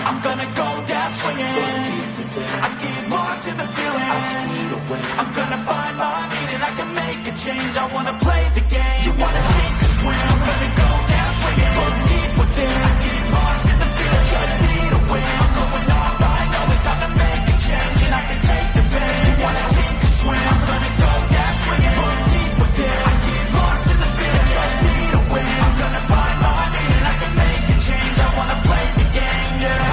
I'm gonna go down swinging. I get lost in the feeling. I'm gonna find my meaning. I can make a change. I wanna play the game. You wanna sink or swim? I'm gonna go down swinging. Look deep within. I get lost in the feeling. Just need a win. I'm going off. I know it's time to make a change, and I can take the pain. You wanna sink or swim? I'm gonna go down swinging. Look deep within. I get lost in the feeling. Just need a win. I'm gonna find my meaning. I can make a change. I wanna play the game. Yeah.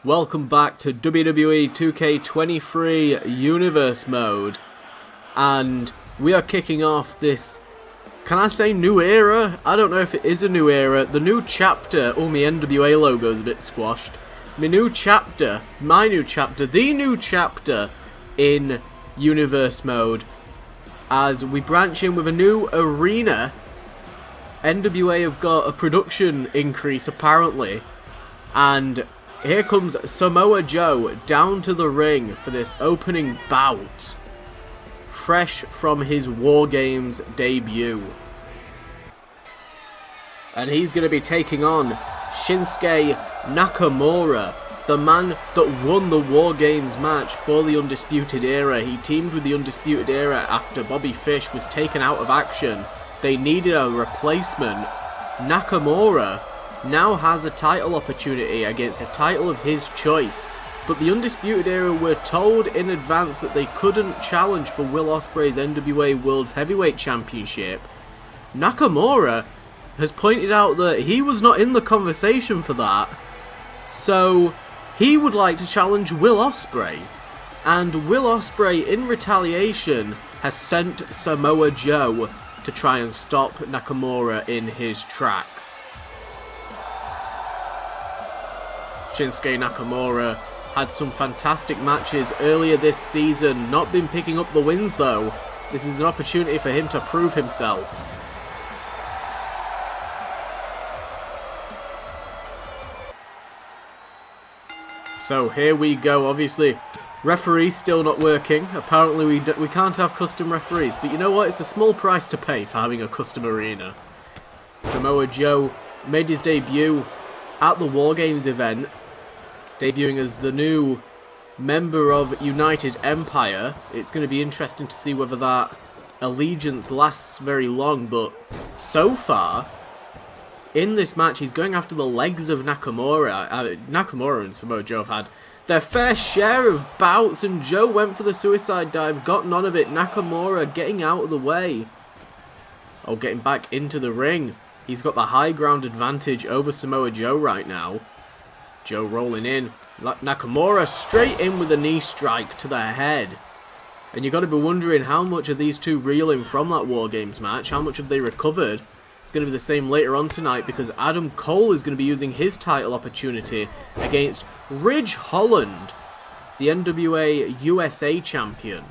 Welcome back to WWE 2K23 Universe Mode, and we are kicking off this, can I say new era? I don't know if it is a new era. The new chapter, oh, my NWA logo is a bit squashed. My new chapter the new chapter in Universe Mode, as we branch in with a new arena. NWA have got a production increase apparently, and here comes Samoa Joe down to the ring for this opening bout, fresh from his War Games debut. And he's going to be taking on Shinsuke Nakamura, the man that won the War Games match for the Undisputed Era. He teamed with the Undisputed Era after Bobby Fish was taken out of action. They needed a replacement. Nakamura now has a title opportunity against a title of his choice, but the Undisputed Era were told in advance that they couldn't challenge for Will Ospreay's NWA World Heavyweight Championship. Nakamura has pointed out that he was not in the conversation for that, so he would like to challenge Will Ospreay, and Will Ospreay in retaliation has sent Samoa Joe to try and stop Nakamura in his tracks. Shinsuke Nakamura had some fantastic matches earlier this season, not been picking up the wins though. This is an opportunity for him to prove himself. So here we go, obviously. Referee's still not working. Apparently we can't have custom referees, but you know what? It's a small price to pay for having a custom arena. Samoa Joe made his debut at the War Games event, debuting as the new member of United Empire. It's going to be interesting to see whether that allegiance lasts very long, but so far in this match he's going after the legs of Nakamura. Nakamura and Samoa Joe have had their fair share of bouts, and Joe went for the suicide dive, got none of it. Nakamura getting out of the way. Oh, getting back into the ring. He's got the high ground advantage over Samoa Joe right now. Joe rolling in. Nakamura straight in with a knee strike to the head. And you've got to be wondering how much are these two reeling from that War Games match? How much have they recovered? It's going to be the same later on tonight, because Adam Cole is going to be using his title opportunity against Ridge Holland, the NWA USA champion.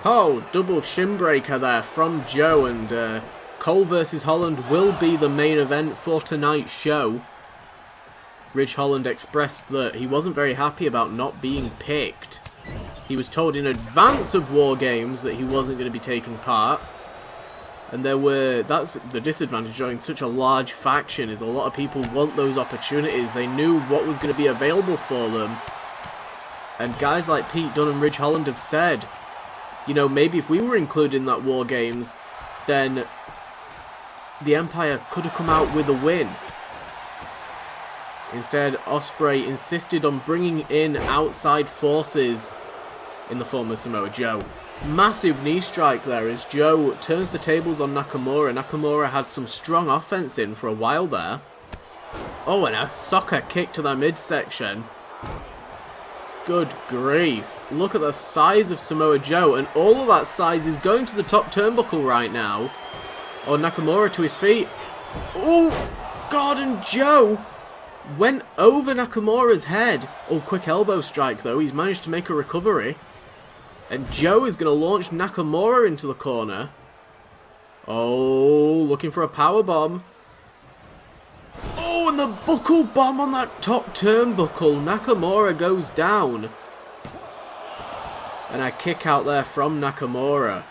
Oh, double shin breaker there from Joe, and Cole versus Holland will be the main event for tonight's show. Ridge Holland expressed that he wasn't very happy about not being picked. He was told in advance of War Games that he wasn't going to be taking part. And that's the disadvantage of joining such a large faction, is a lot of people want those opportunities. They knew what was going to be available for them. And guys like Pete Dunne and Ridge Holland have said, you know, maybe if we were included in that War Games, then the Empire could have come out with a win. Instead, Ospreay insisted on bringing in outside forces in the form of Samoa Joe. Massive knee strike there as Joe turns the tables on Nakamura. Nakamura had some strong offense in for a while there. Oh, and a soccer kick to the midsection. Good grief. Look at the size of Samoa Joe, and all of that size is going to the top turnbuckle right now. Oh, Nakamura to his feet. Oh, God, and Joe went over Nakamura's head. Oh, quick elbow strike though. He's managed to make a recovery. And Joe is going to launch Nakamura into the corner. Oh, looking for a power bomb. Oh, and the buckle bomb on that top turnbuckle. Nakamura goes down. And a kick out there from Nakamura.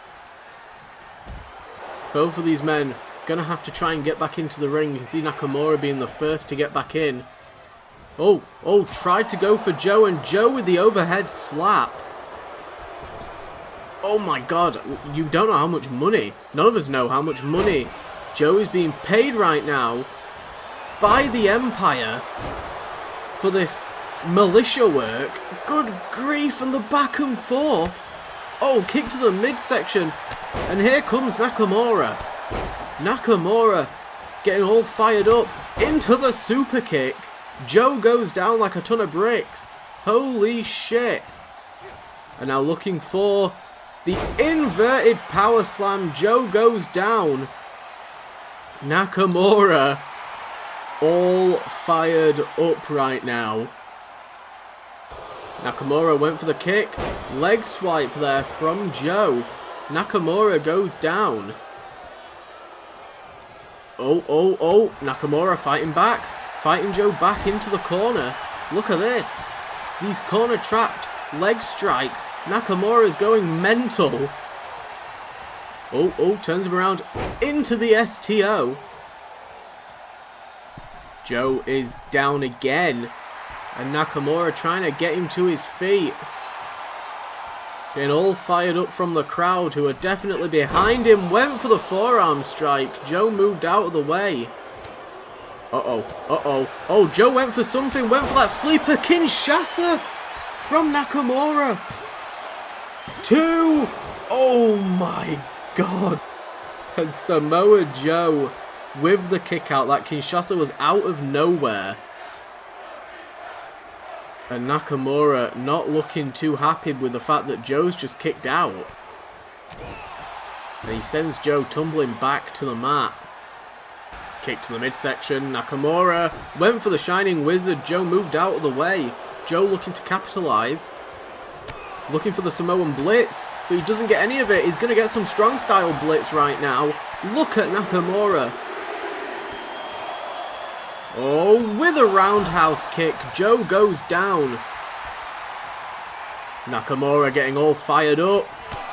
Both of these men going to have to try and get back into the ring. You can see Nakamura being the first to get back in. Oh, tried to go for Joe, and Joe with the overhead slap. Oh my god, you don't know how much money, none of us know how much money Joe is being paid right now by the Empire for this militia work. Good grief, and the back and forth. Oh, kick to the midsection, and here comes Nakamura. Nakamura getting all fired up into the super kick. Joe goes down like a ton of bricks. Holy shit. And now looking for the inverted power slam. Joe goes down. Nakamura all fired up right now. Nakamura went for the kick. Leg swipe there from Joe. Nakamura goes down. Oh. Nakamura fighting back. Fighting Joe back into the corner. Look at this. These corner trapped leg strikes. Nakamura's going mental. Oh, turns him around into the STO. Joe is down again. And Nakamura trying to get him to his feet. Getting all fired up from the crowd, who are definitely behind him. Went for the forearm strike. Joe moved out of the way. Oh, Joe went for something. Went for that sleeper Kinshasa from Nakamura. 2. Oh my god. And Samoa Joe with the kick out. That Kinshasa was out of nowhere. And Nakamura not looking too happy with the fact that Joe's just kicked out. And he sends Joe tumbling back to the mat. Kick to the midsection. Nakamura went for the Shining Wizard. Joe moved out of the way. Joe looking to capitalise. Looking for the Samoan Blitz. But he doesn't get any of it. He's going to get some strong style Blitz right now. Look at Nakamura. Oh, with a roundhouse kick. Joe goes down. Nakamura getting all fired up.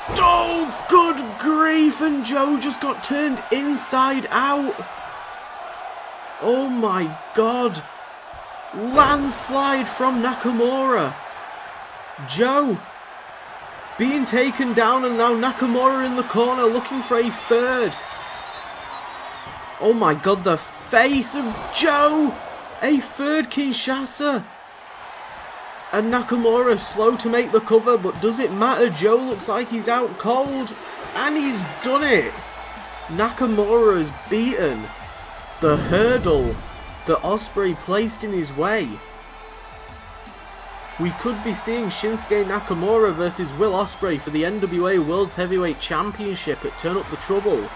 Oh, good grief. And Joe just got turned inside out. Oh my god. Landslide from Nakamura. Joe being taken down, and now Nakamura in the corner looking for a third. Oh my god, the face of Joe. A third Kinshasa. And Nakamura slow to make the cover, but does it matter? Joe looks like he's out cold. And he's done it. Nakamura is beaten the hurdle that Ospreay placed in his way. We could be seeing Shinsuke Nakamura versus Will Ospreay for the NWA World Heavyweight Championship at Turn Up the Trouble.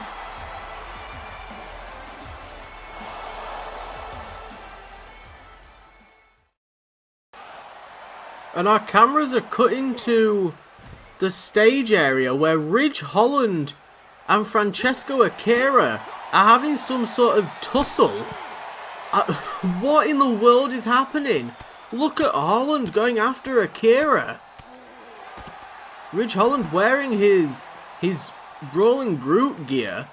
And our cameras are cut into the stage area where Ridge Holland and Francesco Akira are having some sort of tussle. What in the world is happening? Look at Holland going after Akira. Ridge Holland wearing his Brawling Brute gear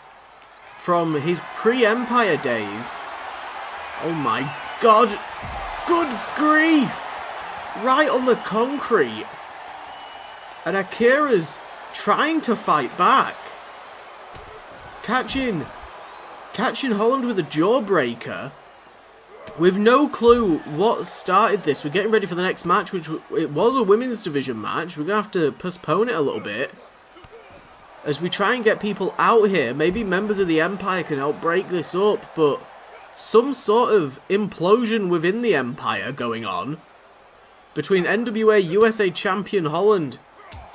from his pre-Empire days. Oh my god. Good grief. Right on the concrete. And Akira's trying to fight back. Catching Holland with a jawbreaker. With no clue what started this. We're getting ready for the next match, which it was a women's division match. We're going to have to postpone it a little bit as we try and get people out here. Maybe members of the Empire can help break this up, but some sort of implosion within the Empire going on between NWA USA Champion Holland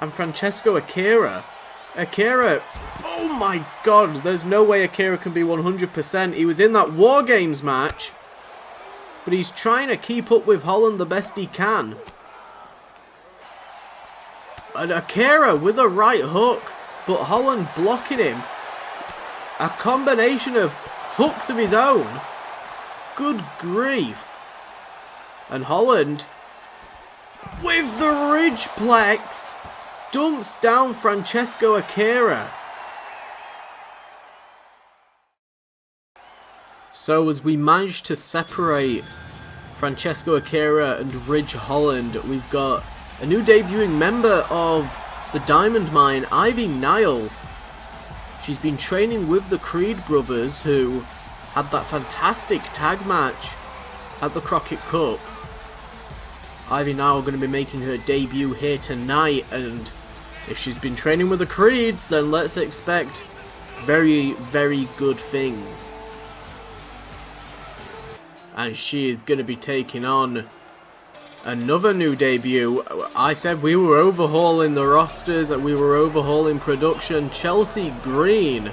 and Francesco Akira. Akira, oh my god, there's no way Akira can be 100%. He was in that War Games match, but he's trying to keep up with Holland the best he can. and Akira with a right hook, but Holland blocking him. A combination of hooks of his own. Good grief. And Holland, with the Ridgeplex, dumps down Francesco Akira. So as we manage to separate Francesco Akira and Ridge Holland, we've got a new debuting member of the Diamond Mine, Ivy Nile. She's been training with the Creed brothers, who had that fantastic tag match at the Crockett Cup. Ivy Nile going to be making her debut here tonight, and if she's been training with the Creeds, then let's expect very, very good things. And she is going to be taking on another new debut. I said we were overhauling the rosters and we were overhauling production. Chelsea Green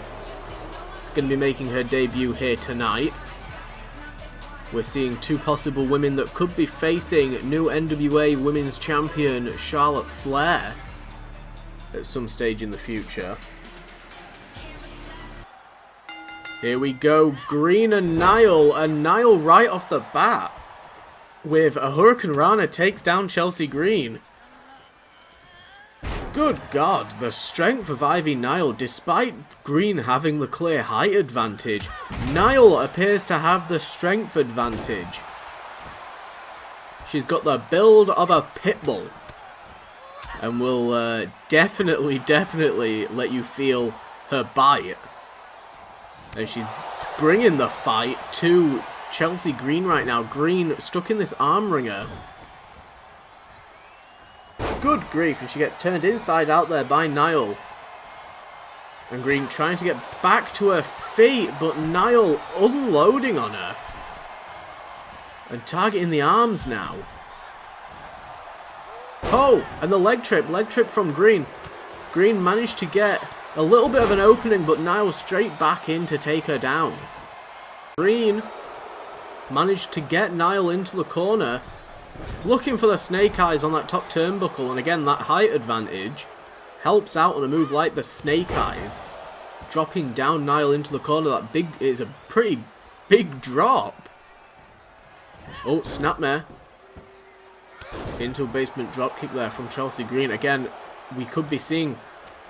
going to be making her debut here tonight. We're seeing two possible women that could be facing new NWA Women's Champion Charlotte Flair at some stage in the future. Here we go, Green and Nile right off the bat with a Hurricane Rana takes down Chelsea Green. Good God, the strength of Ivy Nile, despite Green having the clear height advantage, Nile appears to have the strength advantage. She's got the build of a pitbull and will definitely let you feel her bite. And she's bringing the fight to Chelsea Green right now. Green stuck in this arm wringer. Good grief, and she gets turned inside out there by Nile. And Green trying to get back to her feet, but Nile unloading on her. And targeting the arms now. Oh, and the leg trip from Green. Green managed to get a little bit of an opening, but Nile straight back in to take her down. Green managed to get Nile into the corner, looking for the snake eyes on that top turnbuckle, and again that height advantage helps out on a move like the snake eyes. Dropping down Nile into the corner, that is a pretty big drop. Oh, snapmare. Into a basement dropkick there from Chelsea Green. Again, we could be seeing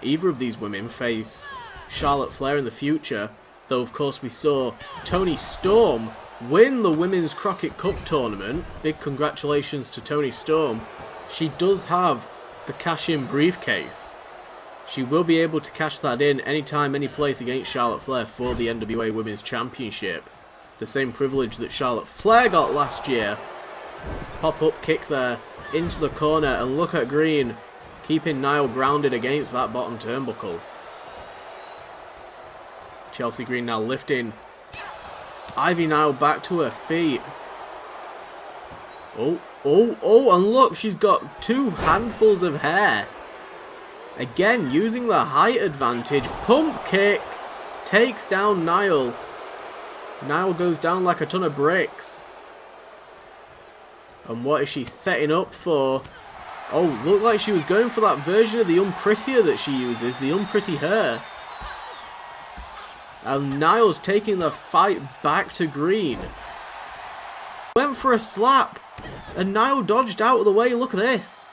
either of these women face Charlotte Flair in the future, though of course we saw Toni Storm win the Women's Crockett Cup tournament. Big congratulations to Toni Storm. She does have the cash-in briefcase. She will be able to cash that in anytime, any place against Charlotte Flair for the NWA Women's Championship. The same privilege that Charlotte Flair got last year. Pop-up kick there into the corner, and look at Green keeping Nile grounded against that bottom turnbuckle. Chelsea Green now lifting Ivy Nile back to her feet. Oh, and look, she's got two handfuls of hair. Again, using the height advantage. Pump kick takes down Nile. Nile goes down like a ton of bricks. And what is she setting up for? Oh, looked like she was going for that version of the Unprettier that she uses, the Unpretty Hair. And Nile's taking the fight back to Green. Went for a slap, and Nile dodged out of the way. Look at this.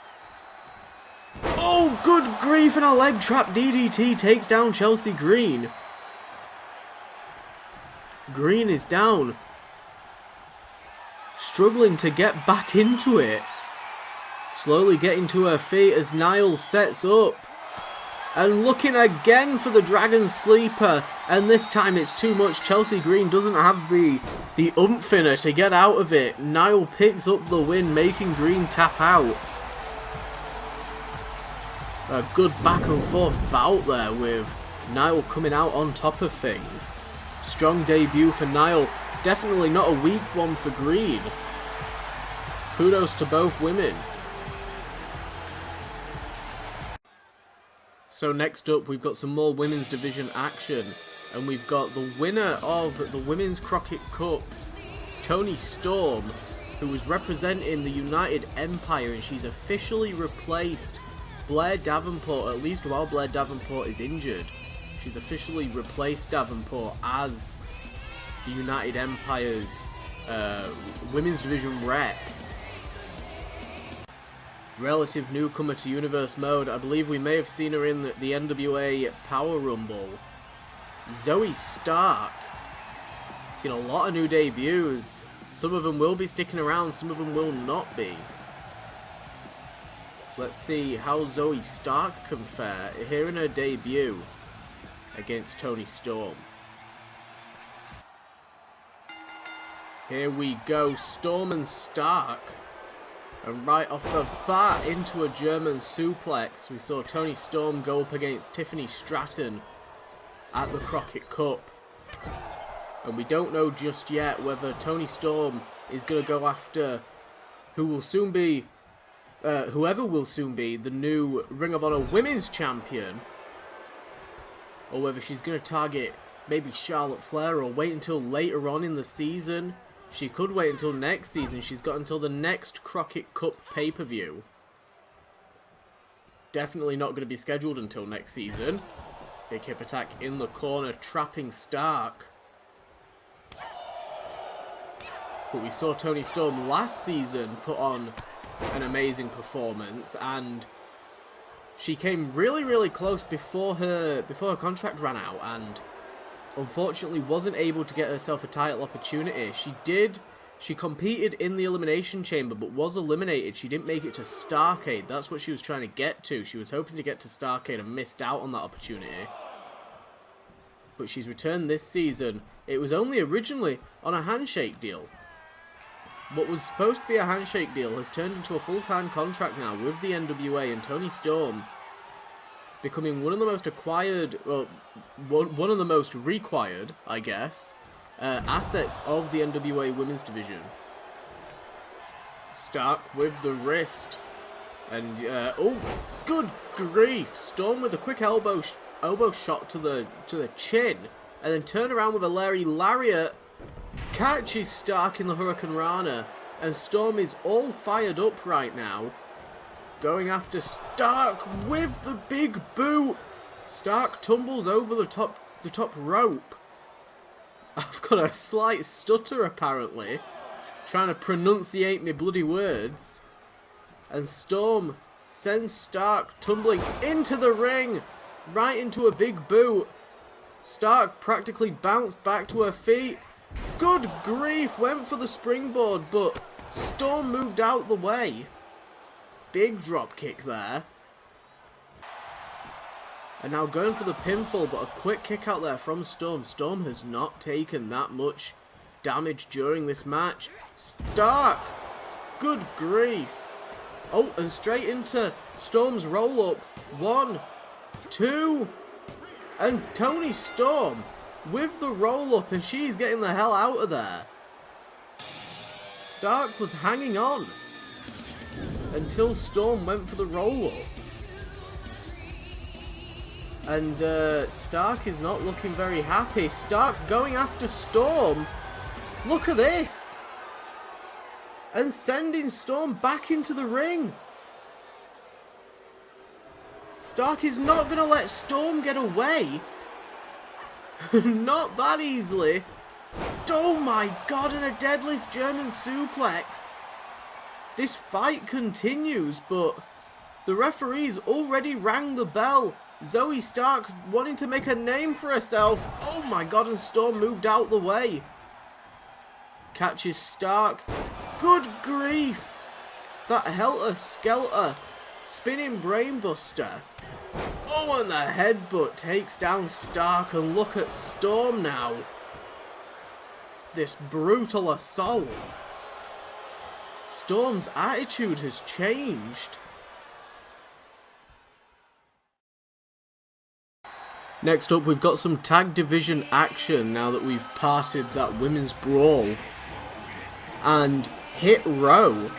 Oh, good grief, and a leg trap DDT takes down Chelsea Green. Green is down. Struggling to get back into it. Slowly getting to her feet as Nile sets up. And looking again for the Dragon Sleeper. And this time it's too much. Chelsea Green doesn't have the oomph in her to get out of it. Nile picks up the win, making Green tap out. A good back and forth bout there with Nile coming out on top of things. Strong debut for Nile. Definitely not a weak one for Green. Kudos to both women. So next up, we've got some more women's division action, and we've got the winner of the Women's Crockett Cup, Toni Storm, who was representing the United Empire, and she's officially replaced Blair Davenport, at least while Blair Davenport is injured. She's officially replaced Davenport as the United Empire's women's division rep. Relative newcomer to Universe Mode. I believe we may have seen her in the NWA Power Rumble. Zoe Stark. Seen a lot of new debuts. Some of them will be sticking around, some of them will not be. Let's see how Zoe Stark can fare here in her debut against Toni Storm. Here we go, Storm and Stark. And right off the bat into a German suplex. We saw Toni Storm go up against Tiffany Stratton at the Crockett Cup. And we don't know just yet whether Toni Storm is going to go after who will soon be, whoever will soon be the new Ring of Honor Women's Champion. Or whether she's going to target maybe Charlotte Flair or wait until later on in the season. She could wait until next season. She's got until the next Crockett Cup pay-per-view. Definitely not going to be scheduled until next season. Big hip attack in the corner, trapping Stark. But we saw Toni Storm last season put on an amazing performance, and she came really, really close before her contract ran out, and unfortunately wasn't able to get herself a title opportunity. She competed in the Elimination Chamber, but was eliminated. She didn't make it to Starrcade. That's what she was trying to get to. She was hoping to get to Starrcade and missed out on that opportunity. But she's returned this season. It was only originally on a handshake deal. What was supposed to be a handshake deal has turned into a full-time contract now with the NWA, and Toni Storm becoming one of the most acquired, well, one of the most required, I guess, assets of the NWA Women's Division. Stark with the wrist. And, oh, good grief. Storm with a quick elbow shot to the chin. And then turn around with a Larry Lariat. Catches Stark in the Hurricane Rana. And Storm is all fired up right now. Going after Stark with the big boot. Stark tumbles over the top rope. I've got a slight stutter apparently. Trying to pronunciate my bloody words. And Storm sends Stark tumbling into the ring. Right into a big boot. Stark practically bounced back to her feet. Good grief, went for the springboard, but Storm moved out the way. Big drop kick there. And now going for the pinfall, but a quick kick out there from Storm. Storm has not taken that much damage during this match. Stark! Good grief. Oh, and straight into Storm's roll-up. 1, 2, and Toni Storm with the roll-up, and she's getting the hell out of there. Stark was hanging on until Storm went for the roll-up. And Stark is not looking very happy. Stark going after Storm. Look at this. And sending Storm back into the ring. Stark is not going to let Storm get away. Not that easily. Oh my god, and a deadlift German suplex. This fight continues, but the referees already rang the bell. Zoe Stark wanting to make a name for herself. Oh my god, and Storm moved out the way. Catches Stark. Good grief. That helter-skelter spinning brainbuster. Oh, and the headbutt takes down Stark, and look at Storm now. This brutal assault. Storm's attitude has changed. Next up, we've got some tag division action now that we've parted that women's brawl. And Hit Row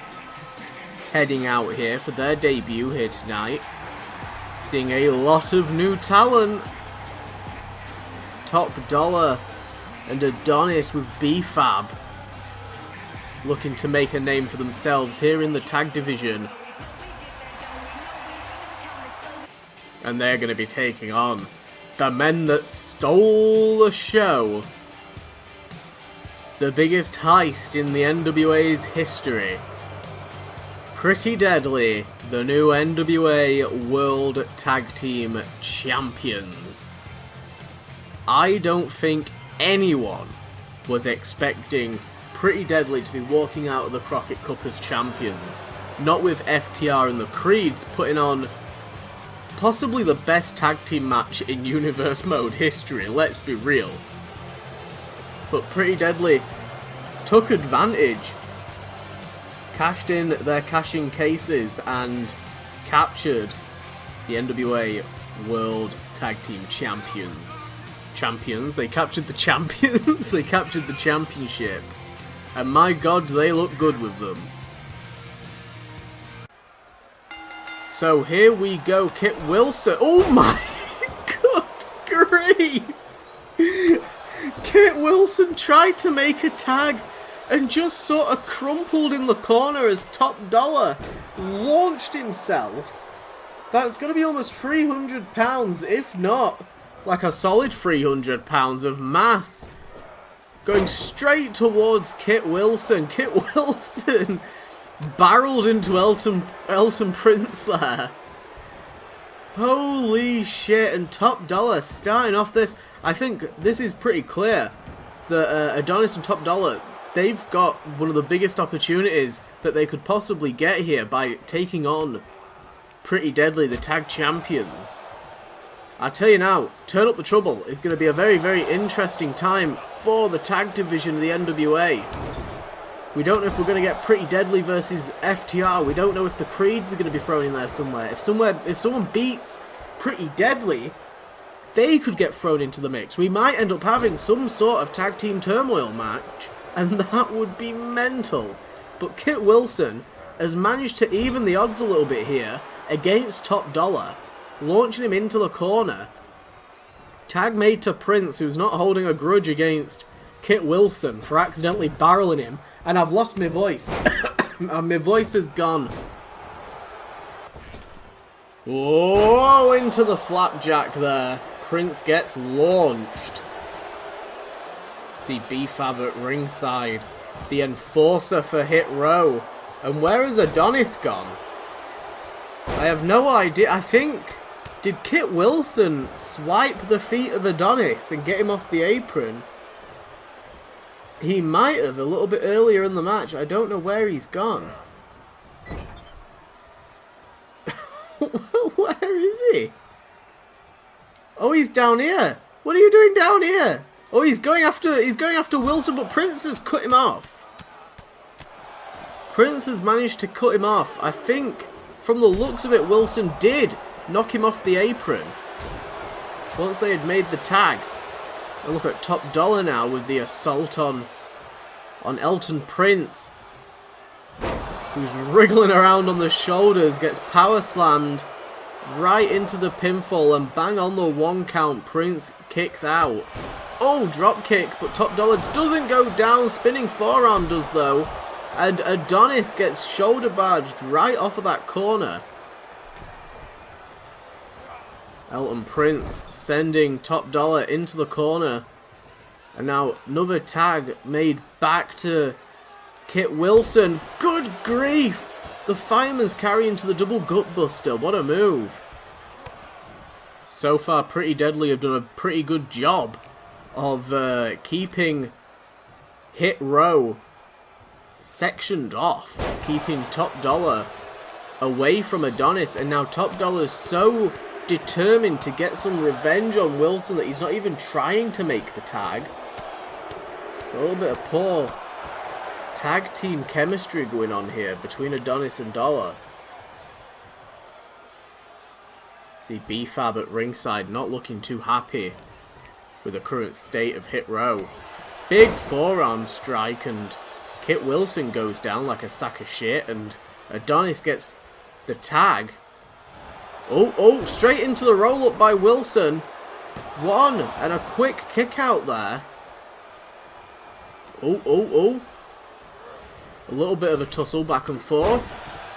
heading out here for their debut here tonight. Seeing a lot of new talent. Top Dollar and Adonis with B-Fab looking to make a name for themselves here in the tag division. And they're going to be taking on the men that stole the show. The biggest heist in the NWA's history. Pretty Deadly, the new NWA World Tag Team Champions. I don't think anyone was expecting Pretty Deadly to be walking out of the Crockett Cup as champions. Not with FTR and the Creeds putting on possibly the best tag team match in Universe Mode history, let's be real. But Pretty Deadly took advantage, cashed in their cash-in cases, and captured the NWA World Tag Team Champions. They captured the champions, they captured the championships, and my god, they look good with them. So here we go, Kit Wilson. Oh my god, grief! Kit Wilson tried to make a tag and just sort of crumpled in the corner as Top Dollar launched himself. That's going to be almost £300, if not like a solid £300 of mass going straight towards Kit Wilson. Kit Wilson barreled into Elton Prince there. Holy shit, and Top Dollar starting off this. I think this is pretty clear that Adonis and Top Dollar, they've got one of the biggest opportunities that they could possibly get here by taking on Pretty Deadly, the tag champions. I tell you now, Turn Up the Trouble is going to be a very, very interesting time for the tag division of the NWA. We don't know if we're going to get Pretty Deadly versus FTR. We don't know if the Creeds are going to be thrown in there somewhere. If someone beats Pretty Deadly, they could get thrown into the mix. We might end up having some sort of tag team turmoil match, and that would be mental. But Kit Wilson has managed to even the odds a little bit here against Top Dollar, launching him into the corner. Tag made to Prince, who's not holding a grudge against Kit Wilson for accidentally barreling him. And I've lost my voice. And my voice is gone. Oh, into the flapjack there. Prince gets launched. See B-Fab at ringside. The enforcer for Hit Row. And where has Adonis gone? I have no idea. I think... Did Kit Wilson swipe the feet of Adonis and get him off the apron? He might have a little bit earlier in the match. I don't know where he's gone. Where is he? Oh, he's down here. What are you doing down here? Oh, he's going after Wilson, but Prince has cut him off. Prince has managed to cut him off. I think, from the looks of it, Wilson did knock him off the apron once they had made the tag. And look at Top Dollar now with the assault on Elton Prince, who's wriggling around on the shoulders, gets power slammed right into the pinfall, and bang on the 1 count. Prince kicks out. Oh, drop kick, but Top Dollar doesn't go down. Spinning forearm does though, and Adonis gets shoulder barged right off of that corner. Elton Prince sending Top Dollar into the corner. And now another tag made back to Kit Wilson. Good grief! The fireman's carry into the double gutbuster. What a move. So far, Pretty Deadly have done a pretty good job of keeping Hit Row sectioned off. Keeping Top Dollar away from Adonis. And now Top Dollar's so determined to get some revenge on Wilson that he's not even trying to make the tag. A little bit of poor tag team chemistry going on here between Adonis and Dollar. See B-Fab at ringside not looking too happy with the current state of Hit Row. Big forearm strike, and Kit Wilson goes down like a sack of shit, and Adonis gets the tag. Oh, straight into the roll-up by Wilson. One, and a quick kick out there. Oh. A little bit of a tussle back and forth.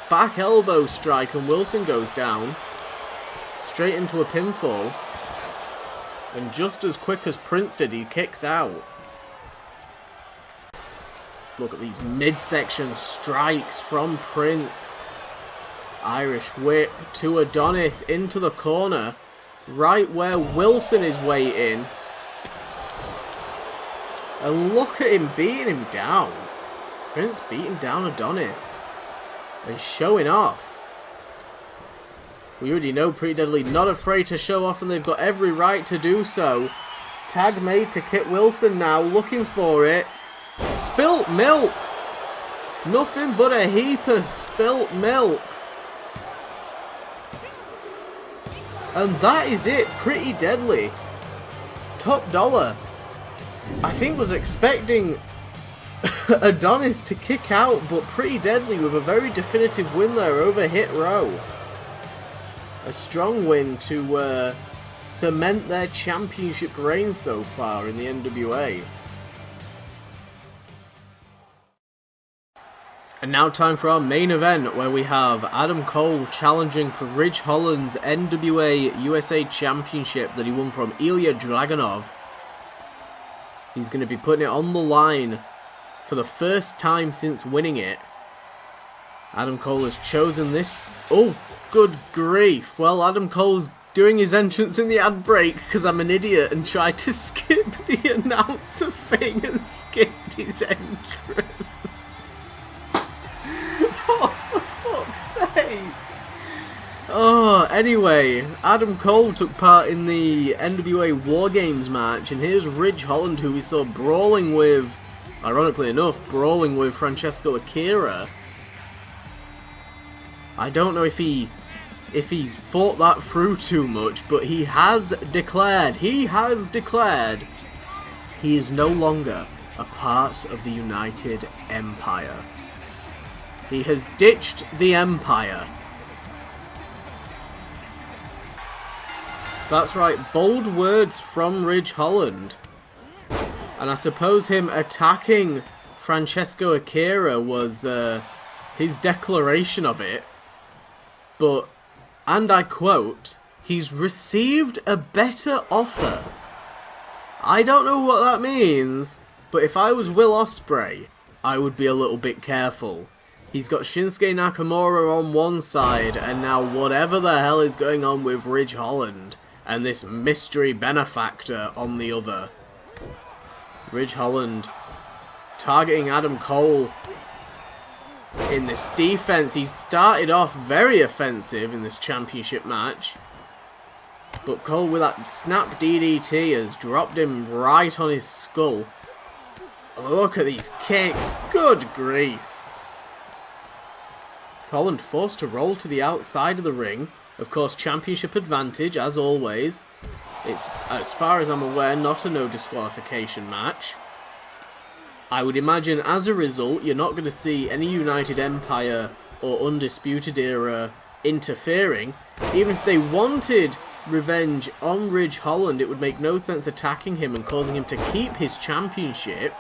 Back elbow strike, and Wilson goes down. straight into a pinfall. And just as quick as Prince did, he kicks out. Look at these midsection strikes from Prince. Irish whip to Adonis into the corner. Right where Wilson is waiting. And look at him beating him down. Prince beating down Adonis. And showing off. We already know Pretty Deadly not afraid to show off, and they've got every right to do so. Tag made to Kit Wilson now, looking for it. Spilt milk! Nothing but a heap of spilt milk. And that is it, Pretty Deadly. Top dollar. I think was expecting Adonis to kick out, but Pretty Deadly with a very definitive win there over Hit Row. A strong win to cement their championship reign so far in the NWA. And now time for our main event, where we have Adam Cole challenging for Ridge Holland's NWA USA Championship that he won from Ilya Dragunov. He's going to be putting it on the line for the first time since winning it. Adam Cole has chosen this... Oh, good grief. Well, Adam Cole's doing his entrance in the ad break because I'm an idiot and tried to skip the announcer thing and skipped his entrance. Oh, for fuck's sake. Oh, anyway, Adam Cole took part in the NWA War Games match, and here's Ridge Holland, who we saw brawling with, ironically enough, brawling with Francesco Akira. I don't know if he's thought that through too much, but he has declared he is no longer a part of the United Empire. He has ditched the Empire. That's right, bold words from Ridge Holland. And I suppose him attacking Francesco Akira was his declaration of it. But, and I quote, he's received a better offer. I don't know what that means, but if I was Will Ospreay, I would be a little bit careful. He's got Shinsuke Nakamura on one side, and now whatever the hell is going on with Ridge Holland and this mystery benefactor on the other. Ridge Holland targeting Adam Cole in this defense. He started off very offensive in this championship match, but Cole with that snap DDT has dropped him right on his skull. Look at these kicks, good grief. Holland forced to roll to the outside of the ring. Of course, championship advantage, as always. It's, as far as I'm aware, not a no disqualification match. I would imagine, as a result, you're not going to see any United Empire or Undisputed Era interfering. Even if they wanted revenge on Ridge Holland, it would make no sense attacking him and causing him to keep his championship.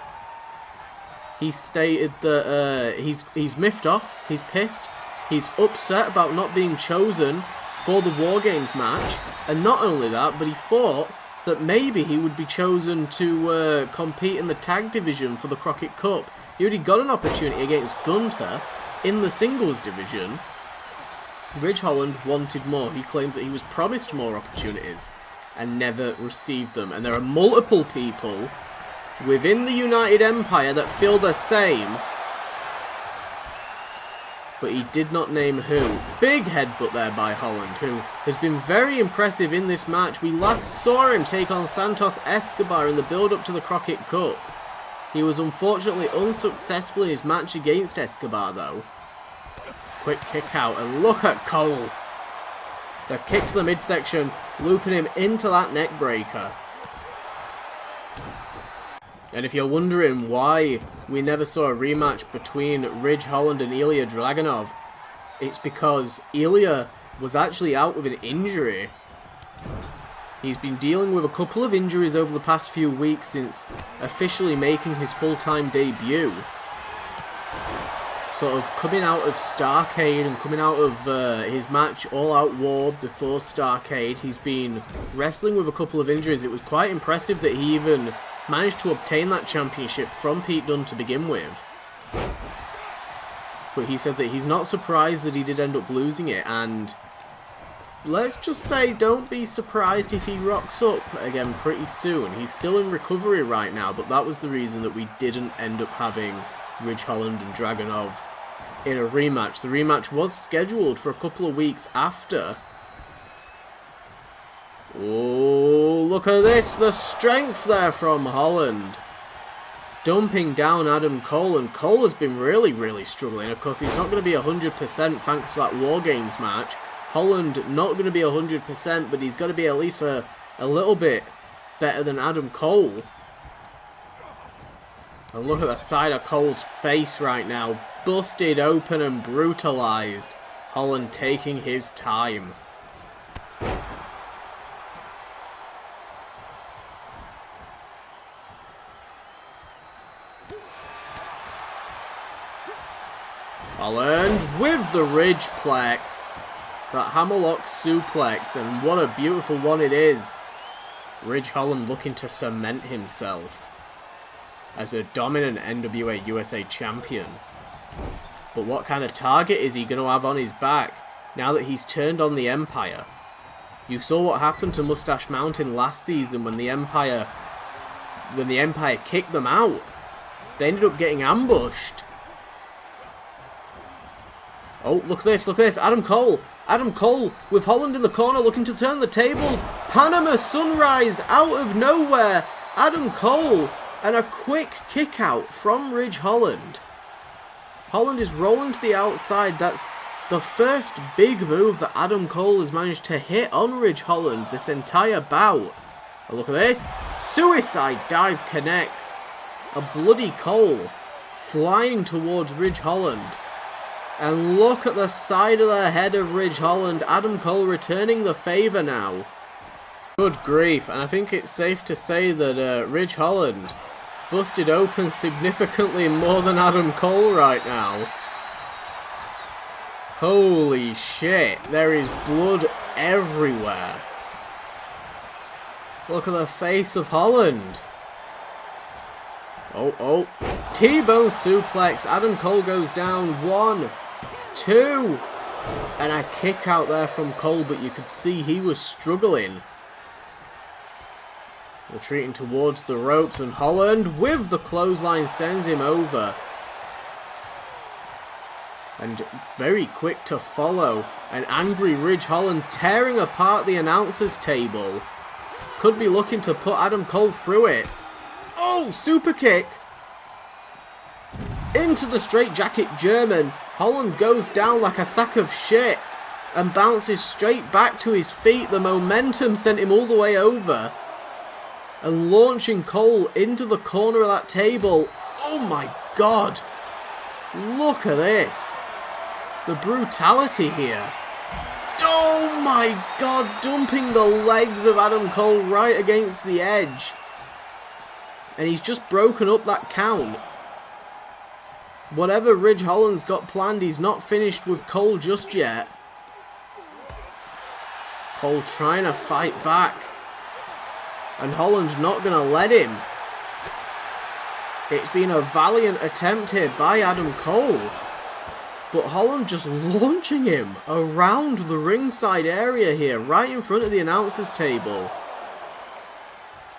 He stated that he's miffed off, he's pissed, he's upset about not being chosen for the War Games match, and not only that, but he thought that maybe he would be chosen to compete in the tag division for the Crockett Cup. He already got an opportunity against Gunter in the singles division. Ridge Holland wanted more. He claims that he was promised more opportunities and never received them. And there are multiple people within the United Empire that feel the same, but he did not name who. Big headbutt there by Holland, who has been very impressive in this match. We last saw him take on Santos Escobar in the build-up to the Crockett Cup. He was unfortunately unsuccessful in his match against Escobar, though. Quick kick out, and look at Cole. The kick to the midsection, looping him into that neck breaker. And if you're wondering why we never saw a rematch between Ridge Holland and Ilya Dragunov, it's because Ilya was actually out with an injury. He's been dealing with a couple of injuries over the past few weeks since officially making his full-time debut. sort of coming out of Starrcade and coming out of his match All Out War before Starrcade. He's been wrestling with a couple of injuries. It was quite impressive that he even managed to obtain that championship from Pete Dunne to begin with. But he said that he's not surprised that he did end up losing it, and let's just say don't be surprised if he rocks up again pretty soon. He's still in recovery right now, but that was the reason that we didn't end up having Ridge Holland and Dragunov in a rematch. The rematch was scheduled for a couple of weeks after. Oh, look at this, the strength there from Holland. Dumping down Adam Cole, and Cole has been really struggling. Of course, he's not going to be 100% thanks to that War Games match. Holland not going to be 100%, but he's got to be at least a little bit better than Adam Cole. And look at the side of Cole's face right now. Busted open and brutalized. Holland taking his time. Holland with the Ridgeplex. That hammerlock suplex, and what a beautiful one it is. Ridge Holland looking to cement himself as a dominant NWA USA champion. But what kind of target is he going to have on his back now that he's turned on the Empire? You saw what happened to Mustache Mountain last season when the Empire kicked them out. They ended up getting ambushed. Oh, look at this, look at this. Adam Cole with Holland in the corner looking to turn the tables. Panama Sunrise out of nowhere. Adam Cole and a quick kick out from Ridge Holland. Holland is rolling to the outside. That's the first big move that Adam Cole has managed to hit on Ridge Holland this entire bout. Oh, look at this. Suicide dive connects. A bloody Cole flying towards Ridge Holland. And look at the side of the head of Ridge Holland. Adam Cole returning the favour now. Good grief. And I think it's safe to say that Ridge Holland busted open significantly more than Adam Cole right now. Holy shit. There is blood everywhere. Look at the face of Holland. Oh. T-bone suplex. Adam Cole goes down. 1, 2. And a kick out there from Cole, but you could see he was struggling. Retreating towards the ropes, and Holland with the clothesline sends him over. And very quick to follow. An angry Ridge Holland tearing apart the announcer's table. Could be looking to put Adam Cole through it. Oh, super kick. Into the straitjacket German. Holland goes down like a sack of shit and bounces straight back to his feet. The momentum sent him all the way over. And launching Cole into the corner of that table. Oh my god. Look at this. The brutality here. Oh my god. Dumping the legs of Adam Cole right against the edge. And he's just broken up that count. Whatever Ridge Holland's got planned, he's not finished with Cole just yet. Cole trying to fight back. And Holland not going to let him. It's been a valiant attempt here by Adam Cole. But Holland just launching him around the ringside area here, right in front of the announcer's table.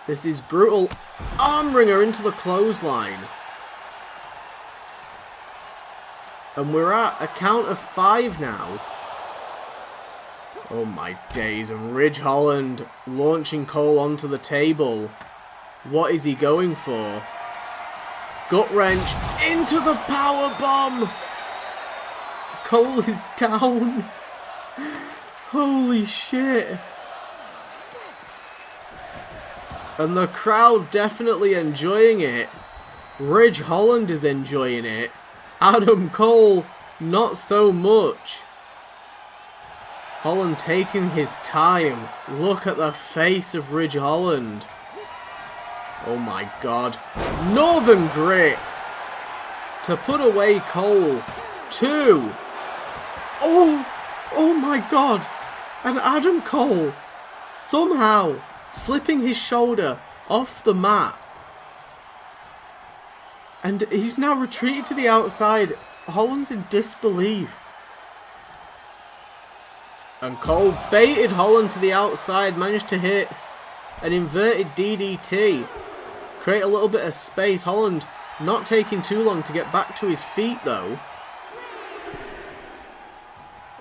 This is brutal. Arm wringer into the clothesline. And we're at a count of 5 now. Oh my days. And Ridge Holland launching Cole onto the table. What is he going for? Gut wrench into the power bomb. Cole is down. Holy shit. And the crowd definitely enjoying it. Ridge Holland is enjoying it. Adam Cole, not so much. Holland taking his time. Look at the face of Ridge Holland. Oh my god. Northern Grit to put away Cole 2. Oh my god. And Adam Cole somehow slipping his shoulder off the mat. And he's now retreated to the outside. Holland's in disbelief. And Cole baited Holland to the outside, managed to hit an inverted DDT. Create a little bit of space. Holland not taking too long to get back to his feet though.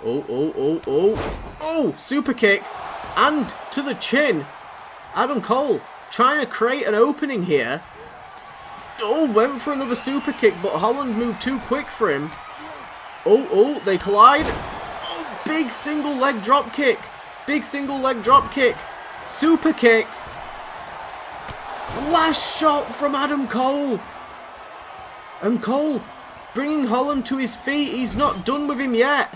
Oh, super kick. And to the chin. Adam Cole trying to create an opening here. Oh, went for another super kick, but Holland moved too quick for him. Oh, they collide. Oh, big single leg drop kick. Big single leg drop kick. Super kick. Last shot from Adam Cole. And Cole bringing Holland to his feet. He's not done with him yet.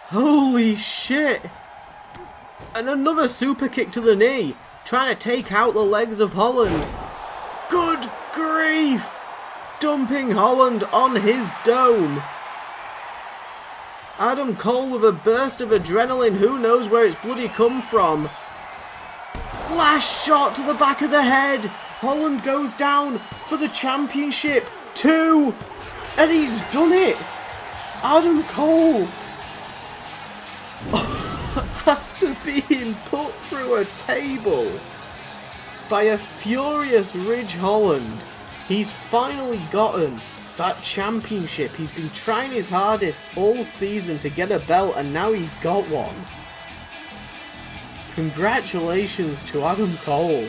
Holy shit. And another super kick to the knee. Trying to take out the legs of Holland. Good grief. Dumping Holland on his dome. Adam Cole with a burst of adrenaline. Who knows where it's bloody come from. Last shot to the back of the head. Holland goes down for the championship. 2. And he's done it. Adam Cole. After being put through a table by a furious Ridge Holland, he's finally gotten that championship. He's been trying his hardest all season to get a belt, and now he's got one. Congratulations to Adam Cole.